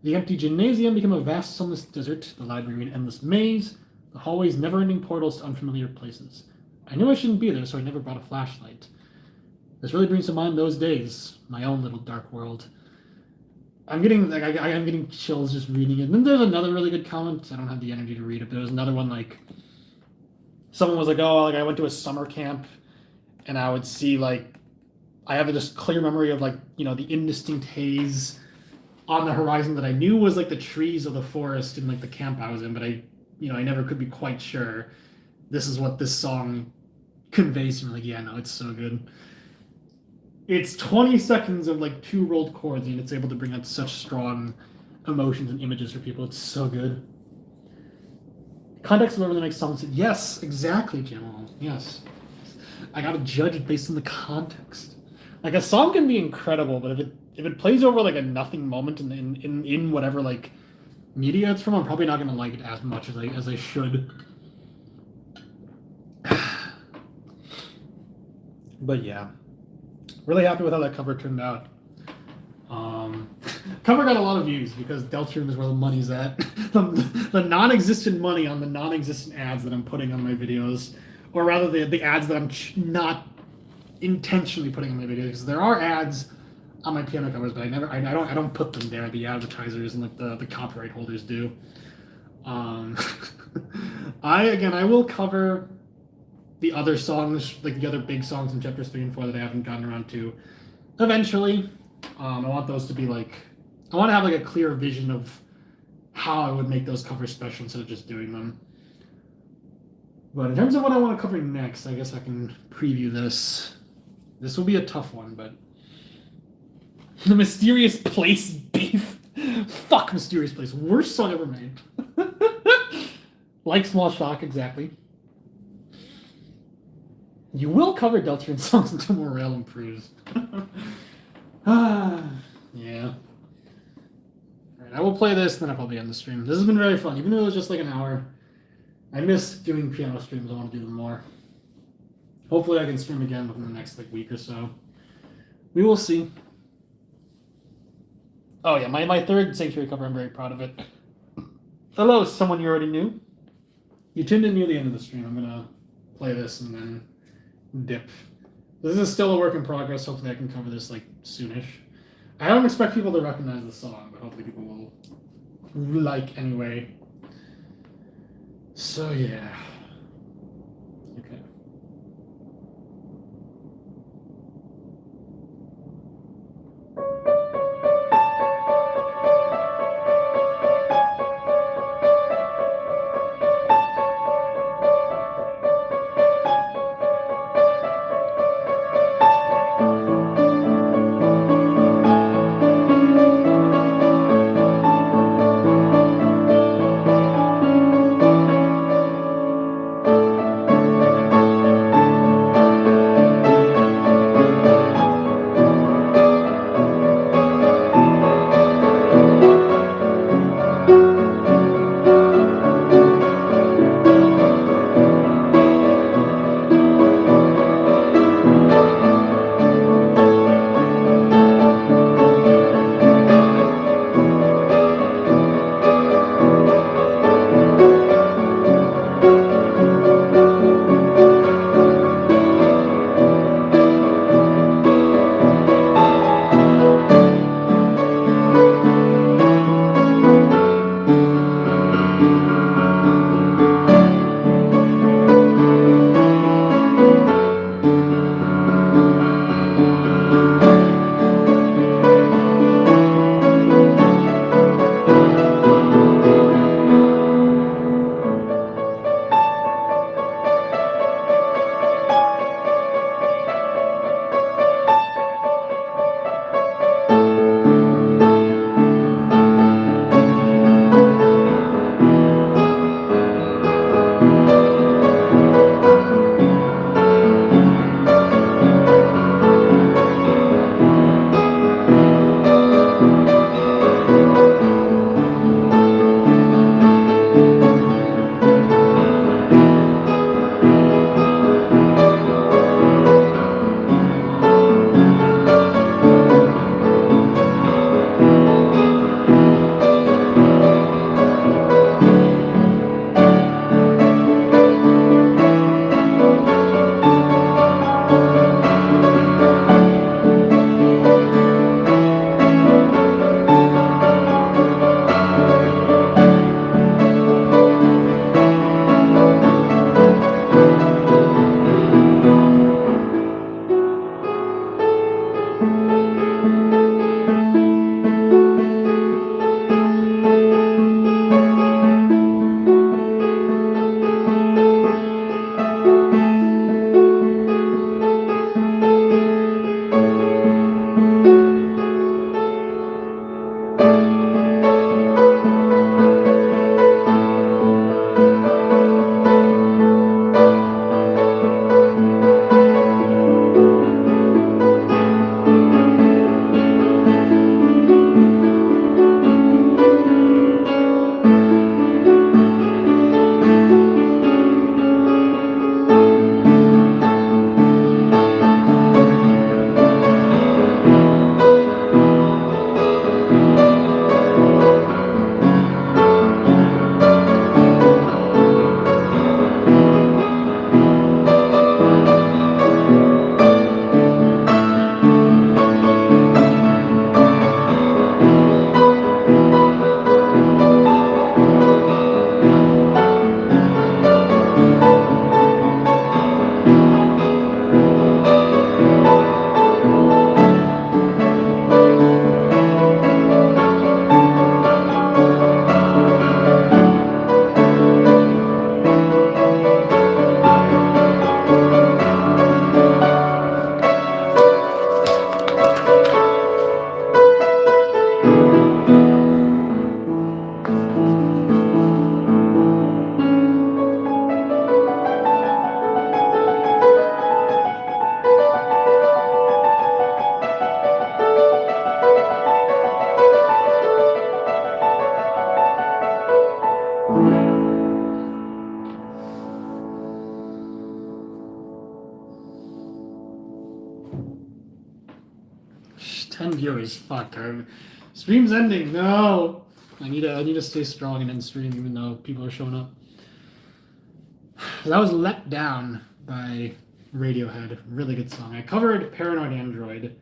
The empty gymnasium became a vast sunless desert, the library an endless maze, the hallways never-ending portals to unfamiliar places. I knew I shouldn't be there, so I never brought a flashlight. This really brings to mind those days, my own little dark world. I'm getting chills just reading it. And then there's another really good comment. I don't have the energy to read it, but there was another one like someone was like, "Oh, like I went to a summer camp, and I would see like I have this clear memory of like the indistinct haze on the horizon that I knew was like the trees of the forest in like the camp I was in, but I never could be quite sure. This is what this song conveys to me. Like, yeah, no, it's so good. It's 20 seconds of like two rolled chords, and it's able to bring out such strong emotions and images for people. It's so good. Context of everything makes song said, yes, exactly, Jamal. Yes. I gotta judge it based on the context. Like a song can be incredible, but if it plays over like a nothing moment in whatever like media it's from, I'm probably not gonna like it as much as I should. But yeah, really happy with how that cover turned out. Cover got a lot of views because Deltarune is where the money's at. the non-existent money on the non-existent ads that I'm putting on my videos, or rather the ads that I'm not intentionally putting on my videos. Because there are ads on my piano covers, but I don't put them there. The advertisers and like the copyright holders do. I will cover the other songs, like the other big songs in chapters 3 and 4 that I haven't gotten around to eventually. I want those to be like, I want to have like a clear vision of how I would make those covers special instead of just doing them. But in terms of what I want to cover next, I guess I can preview this. This will be a tough one, but The Mysterious Place beef. Fuck Mysterious Place. Worst song ever made. Like Small Shock, exactly. You will cover Deltarune songs until morale improves. Yeah. Alright, I will play this, then I'll probably end the stream. This has been very fun, even though it was just like an hour. I miss doing piano streams. I want to do them more. Hopefully I can stream again within the next like week or so. We will see. Oh yeah, my third Sanctuary cover, I'm very proud of it. Hello, someone you already knew. You tuned in near the end of the stream. I'm gonna play this and then dip. This is still a work in progress. Hopefully I can cover this like soonish. I don't expect people to recognize the song, but hopefully people will like anyway. So yeah. Okay. 10 viewers. Fuck. Stream's ending. No. I need to stay strong and end stream even though people are showing up. So that was Let Down by Radiohead. Really good song. I covered Paranoid Android,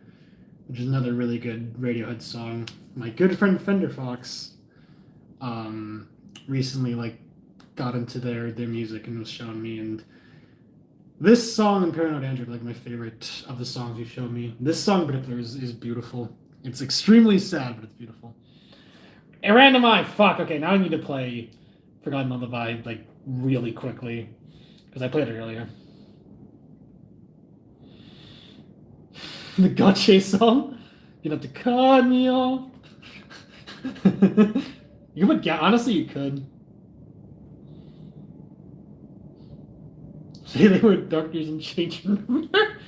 which is another really good Radiohead song. My good friend Fender Fox recently got into their music and was showing me, and this song and Paranoid Android are like my favorite of the songs he showed me. This song in particular is beautiful. It's extremely sad, but it's beautiful. A Random Eye, fuck. Okay, now I need to play Forgotten Lullaby really quickly because I played it earlier. The Gotcha song. You have to cut me off. You would get, honestly, you could. Say they were doctors and change your number.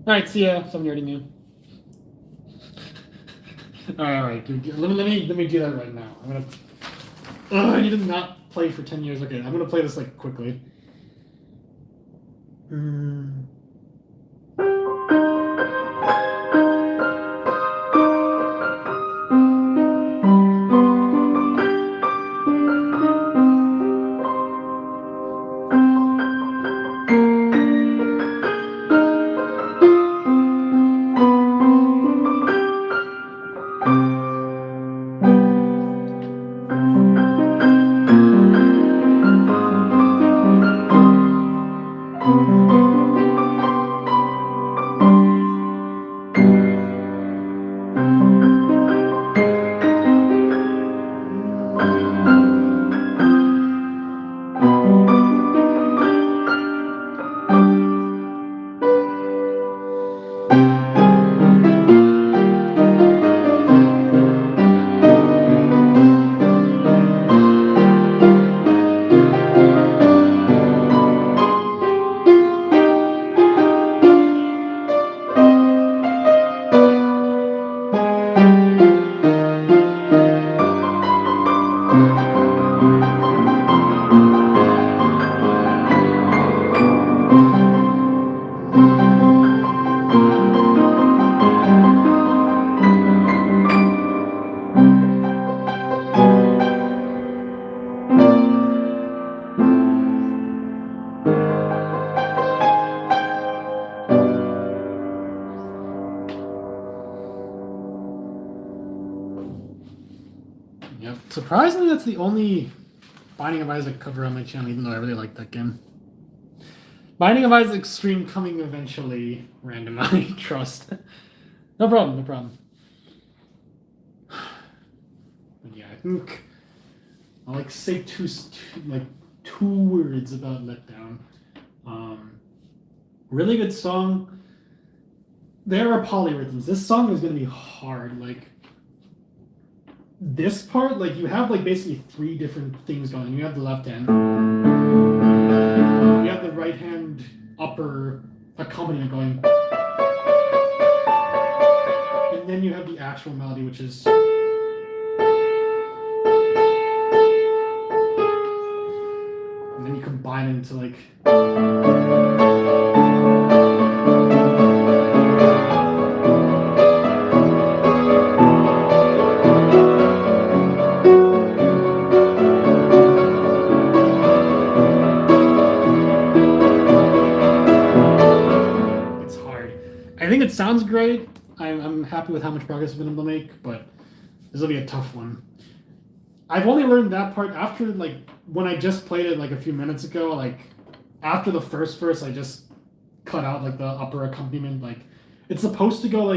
Alright, see ya. Someone already knew. Alright, let me do that right now. I'm gonna. I need to not play for 10 years. Okay, I'm gonna play this quickly. Yep. Surprisingly, that's the only Binding of Isaac cover on my channel, even though I really like that game. Binding of Isaac stream coming eventually. Random Eye, trust. No problem, no problem. But yeah, I think I'll say two words about Letdown. Really good song. There are polyrhythms. This song is gonna be hard. This part, you have basically three different things going. You have the left hand, you have the right hand upper accompaniment going, and then you have the actual melody, which is. And then you combine it into I think it sounds great. I'm happy with how much progress I've been able to make, but this will be a tough one. I've only learned that part after when I just played it a few minutes ago. After the first verse, I just cut out the upper accompaniment. It's supposed to go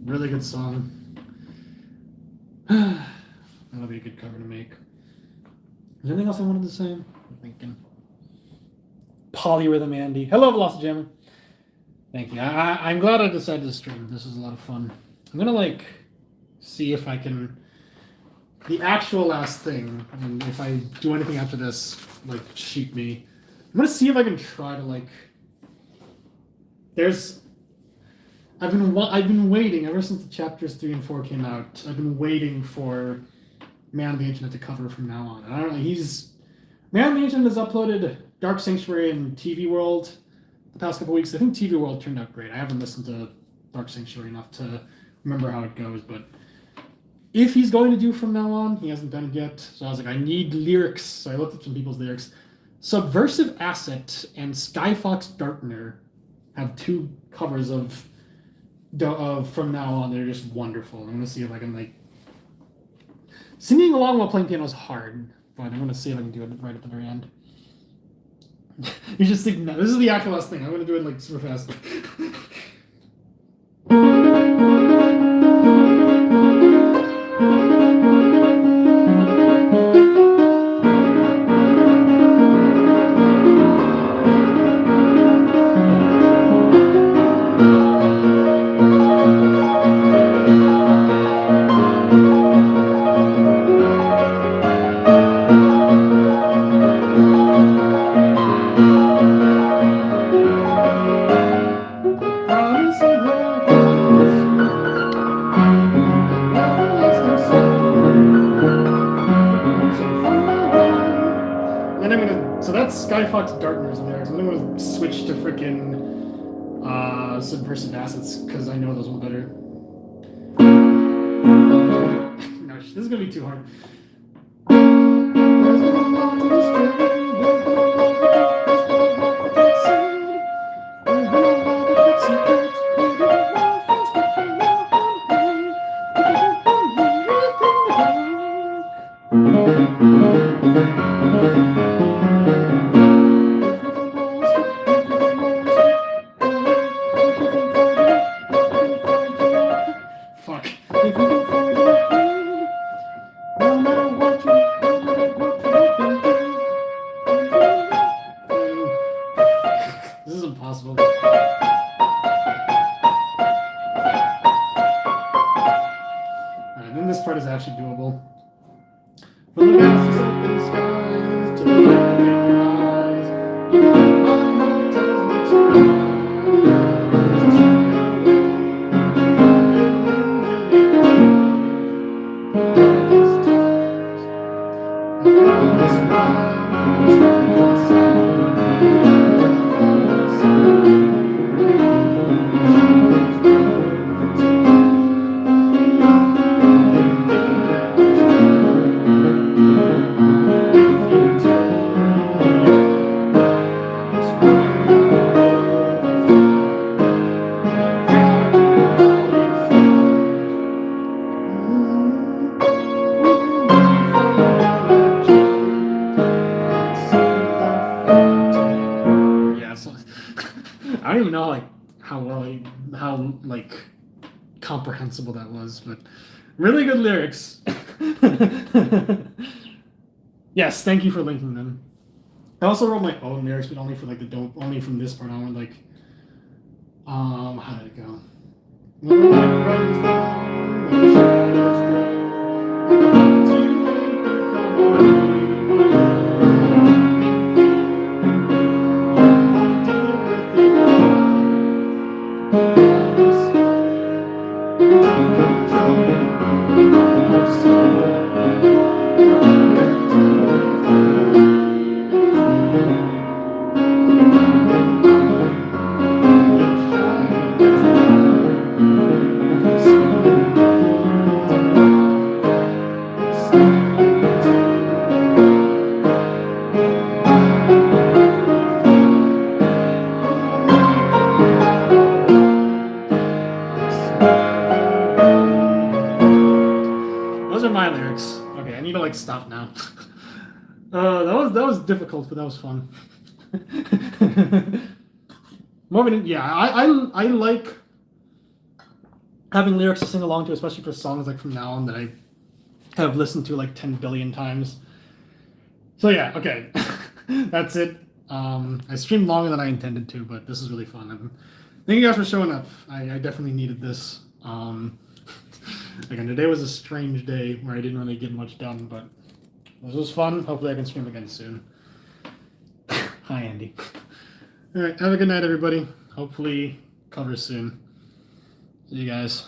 really good song. That'll be a good cover to make. Is there anything else I wanted to say? I'm thinking. Polyrhythm Andy. Hello, Velocijammer. Thank you. I'm glad I decided to stream. This was a lot of fun. I'm gonna see if I can. The actual last thing, and if I do anything after this, cheat me. I'm gonna see if I can try to there's. I've been waiting ever since the chapters 3 and 4 came out. I've been waiting for Man of the Internet to cover from now on. And I don't know. Man of the Internet has uploaded Dark Sanctuary and TV World the past couple weeks. I think TV World turned out great. I haven't listened to Dark Sanctuary enough to remember how it goes, but if he's going to do from now on, he hasn't done it yet. So I was like, I need lyrics. So I looked up some people's lyrics. Subversive Asset and Skyfox Darkner have 2 covers of From Now On. They're just wonderful. I'm gonna see if I can like singing along while playing piano is hard, but I'm gonna see if I can do it right at the very end. You just think, no, this is the actual last thing. I'm gonna do it like super fast. Skyfox Darkner's lyrics. I'm gonna switch to freaking Subversive Assets because I know those one better. No, this is gonna be too hard. This is impossible. Alright, then this part is actually doable. From the vast open skies to the lightning eyes, my heart tells me to I don't even know how comprehensible that was, but really good lyrics. Yes, thank you for linking them. I also wrote my own lyrics, but only for like only from this part on. Like, how did it go? When the light runs down, when the shadows grow, and the words you make become my lyrics. Okay, I need to like stop now. That was difficult, but that was fun. I like having lyrics to sing along to, especially for songs like From Now On that I have listened to like 10 billion times. So yeah, okay, that's it. I streamed longer than I intended to, but this is really fun. And thank you guys for showing up. I definitely needed this. Again, today was a strange day where I didn't really get much done, but this was fun. Hopefully I can stream again soon. Hi, Andy. All right, have a good night, everybody. Hopefully cover soon. See you guys.